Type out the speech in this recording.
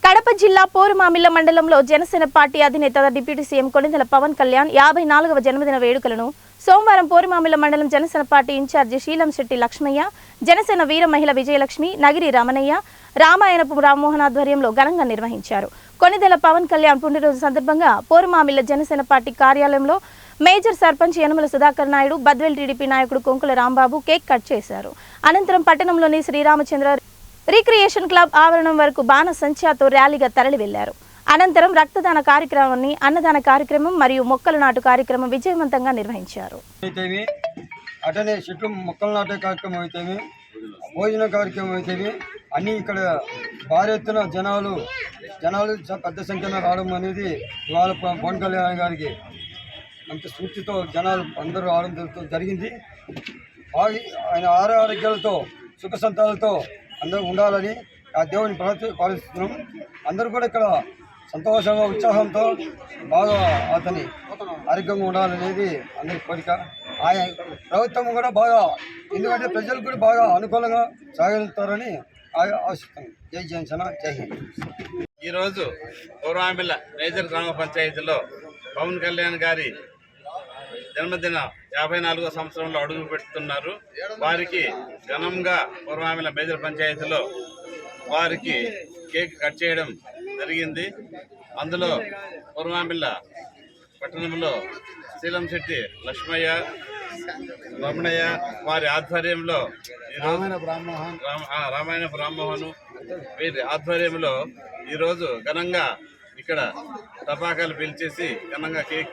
కడప జిల్లా పోరుమామిళ్ల మండలంలో జనసేన పార్టీ అధినేత డిప్యూటీ సీఎం కొణిదెల పవన్ కళ్యాణ్ 54వ జన్మదిన వేడుకలను సోమవారం పోరుమామిళ్ల మండలం జనసేన పార్టీ ఇన్ఛార్జి శీలంశెట్టి లక్ష్మయ్య, జనసేన వీర మహిళ విజయలక్ష్మి, నగిరి రమణయ్య, రామాయణపు రామ్మోహన్ ఆధ్వర్యంలో ఘనంగా నిర్వహించారు. కొణిదెల పవన్ కళ్యాణ్ పుట్టినరోజు సందర్భంగా పోరుమామిళ్ల జనసేన పార్టీ కార్యాలయంలో మేజర్ సర్పంచ్ యనమల సుధాకర్ నాయుడు, బద్వేల్ టీడీపీ నాయకుడు కొంకుల రాంబాబు కేక్ కట్ చేశారు. అనంతరం పట్టణంలోని శ్రీరామచంద్ర రిక్రియేషన్ క్లబ్ ఆవరణం వరకు బాణ సంచాతో ర్యాలీగా తరలి వెళ్లారు. అనంతరం రక్తదాన కార్యక్రమాన్ని, అన్నదాన కార్యక్రమం మరియు మొక్కలు నాటు కార్యక్రమం విజయవంతంగా నిర్వహించారు. అటనే చెట్లు మొక్కలు నాటే కార్యక్రమం అయితేమి, భోజన కార్యక్రమం అయితేమి అన్నీ ఇక్కడ భారీ ఎత్తున జనాలు పెద్ద సంఖ్యలో రావడం అనేది ఇవాళ పవన్ కళ్యాణ్ గారికి మంచి స్ఫూర్తితో జనాలు అందరూ రావడం జరిగింది. ఆయన ఆరోగ్యాలతో సుఖ సంతాలతో అందరూ ఉండాలని ఆ దేవుని ప్రార్థిస్తున్నాం. అందరూ కూడా ఇక్కడ సంతోషంగా ఉత్సాహంతో బాగా అతని ఆరోగ్యంగా ఉండాలనేది అందరి కోరిక. ఆయన ప్రభుత్వం కూడా బాగా, ఎందుకంటే ప్రజలకు కూడా బాగా అనుకూలంగా సాగిస్తారని ఆశిస్తాం. జై జనసేన, జై హింద్. ఈరోజు పోరుమామిళ్ల మేజర్ గ్రామ పంచాయతీలో పవన్ కళ్యాణ్ గారి జన్మదిన 54వ సంవత్సరంలో అడుగు పెడుతున్నారు. వారికి ఘనంగా పోరుమామిళ్ల మేజర్ పంచాయతీలో వారికి కేక్ కట్ చేయడం జరిగింది. అందులో పోరుమామిళ్ల పట్టణంలో శీలంశెట్టి లక్ష్మయ్య, రమణయ్య వారి ఆధ్వర్యంలో రామాయణపు రామ్మోహన్ వీరి ఆధ్వర్యంలో ఈరోజు ఘనంగా ఇక్కడ టపాకాయలు పిలిచేసి ఘనంగా కేక్